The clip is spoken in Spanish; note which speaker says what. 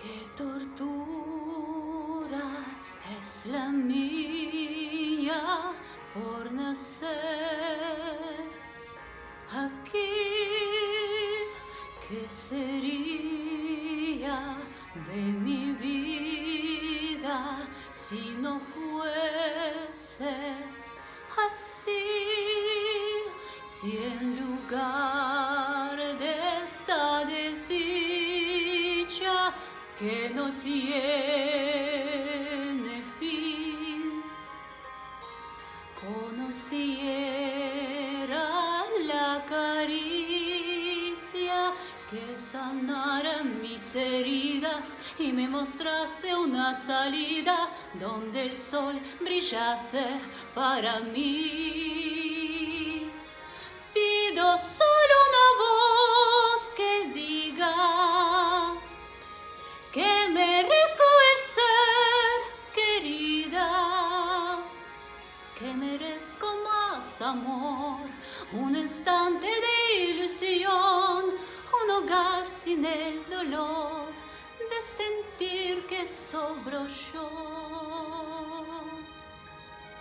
Speaker 1: Qué tortura es la mía por nacer aquí. ¿Qué sería de mi vida si no fuese así? Si en lugar de esta desdicha que no tiene fin, conociera la caricia que sanara mis heridas y me mostrase una salida donde el sol brillase para mí. Pido solo una voz que diga que merezco el ser querida, que merezco más amor, un instante de ilusión, un hogar sin el dolor de sentir que sobro yo.